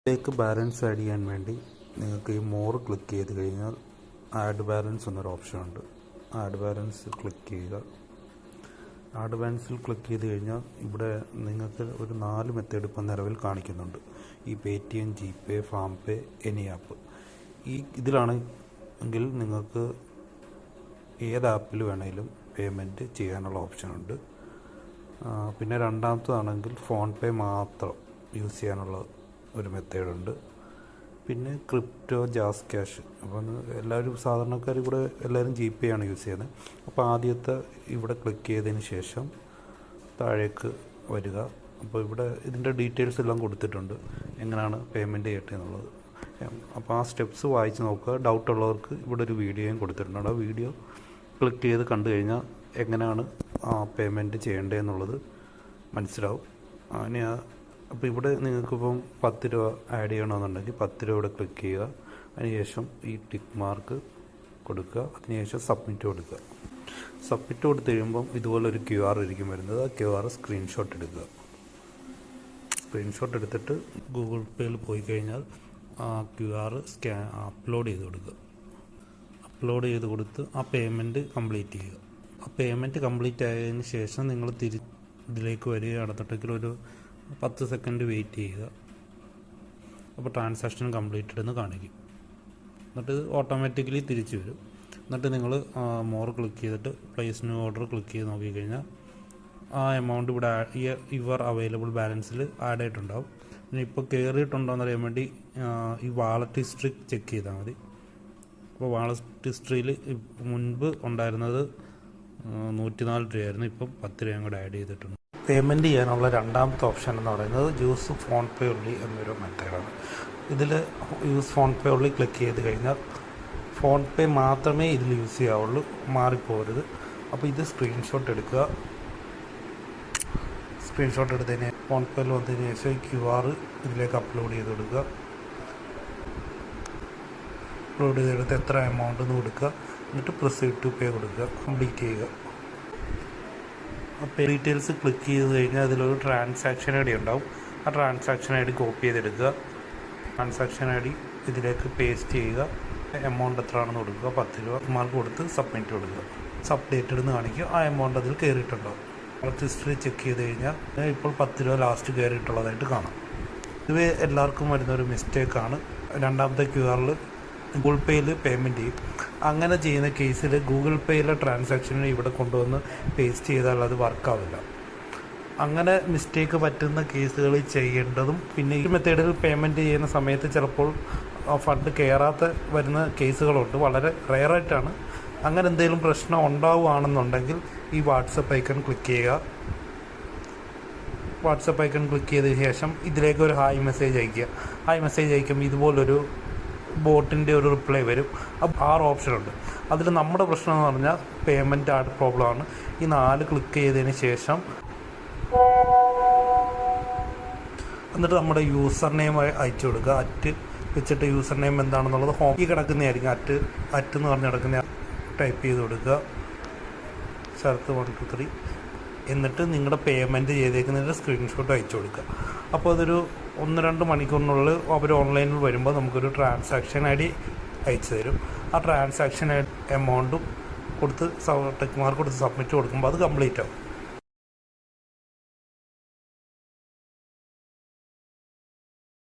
ഇതിലേക്ക് balance add ചെയ്യാൻ വേണ്ടി നിങ്ങൾക്ക് ഈ മോർ ക്ലിക്ക് ചെയ്ത് കഴിഞ്ഞാൽ ആഡ് ബാലൻസ് എന്നൊരു ഓപ്ഷൻ ഉണ്ട്. ആഡ് ബാലൻസ് ക്ലിക്ക് ചെയ്യുക. ആഡ് ബാലൻസിൽ ക്ലിക്ക് ചെയ്ത് കഴിഞ്ഞാൽ ഇവിടെ നിങ്ങൾക്ക് ഒരു 4 മെത്തേഡ് ഇപ്പം നിലവിൽ കാണിക്കുന്നുണ്ട്. ഈ പേടിഎം, ജിപേ, ഫാം പേ, എനി ആപ്പ്. ഇതിലാണ് എങ്കിൽ നിങ്ങൾക്ക് ഏത് ആപ്പിൽ വേണമെങ്കിലും പേയ്മെൻറ്റ് ചെയ്യാനുള്ള ഓപ്ഷനുണ്ട്. പിന്നെ രണ്ടാമത്തതാണെങ്കിൽ ഫോൺ പേ മാത്രം യൂസ് ചെയ്യാനുള്ള ഒരു മെത്തേഡുണ്ട്. പിന്നെ ക്രിപ്റ്റോ, ജാസ് ക്യാഷ്. അപ്പം എല്ലാവരും സാധാരണക്കാർ കൂടെ എല്ലാവരും ജിപേ ആണ് യൂസ് ചെയ്യുന്നത്. അപ്പോൾ ആദ്യത്തെ ഇവിടെ ക്ലിക്ക് ചെയ്തതിന് ശേഷം താഴേക്ക് വരിക. അപ്പോൾ ഇവിടെ ഇതിൻ്റെ ഡീറ്റെയിൽസ് എല്ലാം കൊടുത്തിട്ടുണ്ട്, എങ്ങനെയാണ് പേയ്മെൻറ്റ് ചെയ്യട്ടെ എന്നുള്ളത്. അപ്പോൾ ആ സ്റ്റെപ്സ് വായിച്ച് നോക്കുക. ഡൗട്ടുള്ളവർക്ക് ഇവിടെ ഒരു വീഡിയോയും കൊടുത്തിട്ടുണ്ട്. ആ വീഡിയോ ക്ലിക്ക് ചെയ്ത് കണ്ടു കഴിഞ്ഞാൽ എങ്ങനെയാണ് പേയ്മെൻറ്റ് ചെയ്യേണ്ടതെന്നുള്ളത് മനസ്സിലാവും. അങ്ങനെ അപ്പോൾ ഇവിടെ നിങ്ങൾക്കിപ്പം 10 രൂപ ആഡ് ചെയ്യണമെന്നുണ്ടെങ്കിൽ 10 രൂപ ഇവിടെ ക്ലിക്ക് ചെയ്യുക. അതിനുശേഷം ഈ ടിക്ക് മാർക്ക് കൊടുക്കുക. അതിനുശേഷം സബ്മിറ്റ് കൊടുക്കുക. സബ്മിറ്റ് കൊടുത്ത് കഴിയുമ്പം ഇതുപോലൊരു QR ആയിരിക്കും വരുന്നത്. ആ QR സ്ക്രീൻഷോട്ട് എടുക്കുക. സ്ക്രീൻഷോട്ട് എടുത്തിട്ട് ഗൂഗിൾ പേയിൽ പോയി കഴിഞ്ഞാൽ ആ QR അപ്ലോഡ് ചെയ്ത് കൊടുക്കുക. അപ്ലോഡ് ചെയ്ത് കൊടുത്ത് ആ പേയ്മെൻറ്റ് കംപ്ലീറ്റ് ചെയ്യുക. ആ പേയ്മെൻറ്റ് കംപ്ലീറ്റ് ആയതിന് ശേഷം നിങ്ങൾ ഇതിലേക്ക് വരികയാണെന്നുണ്ടെങ്കിൽ ഒരു 10 സെക്കൻഡ് വെയിറ്റ് ചെയ്യുക. അപ്പോൾ ട്രാൻസാക്ഷൻ കംപ്ലീറ്റഡ് എന്ന് കാണിക്കും. എന്നിട്ട് ഓട്ടോമാറ്റിക്കലി തിരിച്ചു വരും. എന്നിട്ട് നിങ്ങൾ മോർ ക്ലിക്ക് ചെയ്തിട്ട് പ്ലേസ് ന്യൂ ഓർഡർ ക്ലിക്ക് ചെയ്ത് നോക്കിക്കഴിഞ്ഞാൽ ആ എമൗണ്ട് ഇവിടെ യുവർ അവൈലബിൾ ബാലൻസിൽ ആഡ് ആയിട്ടുണ്ടാവും. പിന്നെ ഇപ്പോൾ കയറിയിട്ടുണ്ടോ എന്നറിയാൻ വേണ്ടി ഈ വാളറ്റ് ഹിസ്റ്ററി ചെക്ക് ചെയ്താൽ മതി. അപ്പോൾ വാളറ്റ് ഹിസ്റ്ററിയിൽ മുൻപ് ഉണ്ടായിരുന്നത് 104 രൂപയായിരുന്നു. ഇപ്പം 10 രൂപയും കൂടെ ആഡ് ചെയ്തിട്ടുണ്ട്. പേയ്മെൻറ്റ് ചെയ്യാനുള്ള രണ്ടാമത്തെ ഓപ്ഷൻ എന്ന് പറയുന്നത് യൂസ് ഫോൺ പേ ഉള്ളി എന്നൊരു മെത്തേഡാണ്. ഇതിൽ യൂസ് ഫോൺ പേ ഉള്ളി ക്ലിക്ക് ചെയ്ത് കഴിഞ്ഞാൽ ഫോൺ പേ മാത്രമേ ഇതിൽ യൂസ് ചെയ്യാവുള്ളൂ, മാറിപ്പോകരുത്. അപ്പോൾ ഇത് സ്ക്രീൻഷോട്ട് എടുക്കുക. സ്ക്രീൻഷോട്ട് എടുത്തതിന് ഫോൺ പേയിൽ വന്നതിന് ശേഷം QR ഇതിലേക്ക് അപ്ലോഡ് ചെയ്ത് കൊടുക്കുക. അപ്ലോഡ് ചെയ്തെടുത്ത് എത്ര എമൗണ്ട് എന്ന് കൊടുക്കുക. എന്നിട്ട് പ്രൊസീഡ് ടു പേ കൊടുക്കുക. കംപ്ലീറ്റ് ചെയ്യുക. അപ്പോൾ ഡീറ്റെയിൽസ് ക്ലിക്ക് ചെയ്ത് കഴിഞ്ഞാൽ അതിലൊരു ട്രാൻസാക്ഷൻ ഐ ഡി ഉണ്ടാവും. ആ ട്രാൻസാക്ഷൻ ഐ ഡി കോപ്പി ചെയ്തെടുക്കുക. ട്രാൻസാക്ഷൻ ഐ ഡി ഇതിലേക്ക് പേസ്റ്റ് ചെയ്യുക. എമൗണ്ട് എത്രയാണെന്ന് കൊടുക്കുക. 10 രൂപ മാർക്ക് കൊടുത്ത് സബ്മിറ്റ് കൊടുക്കുക. സബ്ഡേറ്റഡ് എന്ന് കാണിക്കുക. ആ എമൗണ്ട് അതിൽ കയറിയിട്ടുണ്ടാവും. വാളറ്റ് ഹിസ്റ്ററി ചെക്ക് ചെയ്ത് കഴിഞ്ഞാൽ ഇപ്പോൾ 10 രൂപ ലാസ്റ്റ് കയറിയിട്ടുള്ളതായിട്ട് കാണാം. ഇത് എല്ലാവർക്കും വരുന്നൊരു മിസ്റ്റേക്കാണ്. രണ്ടാമത്തെ QR ഗൂഗിൾ പേയിൽ പേയ്മെൻറ്റ് ചെയ്യും. അങ്ങനെ ചെയ്യുന്ന കേസിൽ ഗൂഗിൾ പേയിലെ ട്രാൻസാക്ഷനെ ഇവിടെ കൊണ്ടുവന്ന് പേസ്റ്റ് ചെയ്താൽ അത് വർക്കാവില്ല. അങ്ങനെ മിസ്റ്റേക്ക് പറ്റുന്ന കേസുകളിൽ ചെയ്യേണ്ടതും പിന്നെ ഈ മെത്തേഡിൽ പേയ്മെൻറ്റ് ചെയ്യുന്ന സമയത്ത് ചിലപ്പോൾ ഫണ്ട് കയറാത്ത വരുന്ന കേസുകളുണ്ട്. വളരെ റെയറായിട്ടാണ്. അങ്ങനെ എന്തെങ്കിലും പ്രശ്നം ഉണ്ടാവുകയാണെന്നുണ്ടെങ്കിൽ ഈ വാട്സപ്പ് ഐക്കൺ ക്ലിക്ക് ചെയ്യുക. വാട്സപ്പ് ഐക്കൺ ക്ലിക്ക് ചെയ്തതിന് ശേഷം ഇതിലേക്ക് ഒരു ഹായ് മെസ്സേജ് അയയ്ക്കുക. ഹായ് മെസ്സേജ് അയക്കുമ്പോൾ ഇതുപോലൊരു ബോട്ടിൻ്റെ ഒരു റിപ്ലൈ വരും. 6 ഓപ്ഷനുണ്ട്. അതിൽ നമ്മുടെ പ്രശ്നം എന്ന് പറഞ്ഞാൽ പേയ്മെൻറ്റ് ആഡ് പ്രോബ്ലമാണ്. ഈ 4 ക്ലിക്ക് ചെയ്തതിന് ശേഷം എന്നിട്ട് നമ്മുടെ യൂസർ നെയിം അയച്ചു കൊടുക്കുക. അറ്റ് വെച്ചിട്ട് യൂസർ നെയിം എന്താണെന്നുള്ളത് ഹോം കിടക്കുന്നതായിരിക്കും. അറ്റ് എന്ന് പറഞ്ഞ് കിടക്കുന്ന ടൈപ്പ് ചെയ്ത് കൊടുക്കുക. ശരത്ത് 1 2 3. എന്നിട്ട് നിങ്ങളുടെ പേയ്മെൻറ്റ് ചെയ്തേക്കുന്നതിൻ്റെ സ്ക്രീൻഷോട്ട് അയച്ചു കൊടുക്കുക. അപ്പോൾ അതൊരു 1-2 മണിക്കൂറിനുള്ളിൽ അവർ ഓൺലൈനിൽ വരുമ്പോൾ നമുക്കൊരു ട്രാൻസാക്ഷൻ ഐ ഡി അയച്ചു തരും. ആ ട്രാൻസാക്ഷൻ എമൗണ്ടും കൊടുത്ത് ടെക്ക് മാർക്ക് കൊടുത്ത് സബ്മിറ്റ് കൊടുക്കുമ്പോൾ അത് കംപ്ലീറ്റ് ആവും.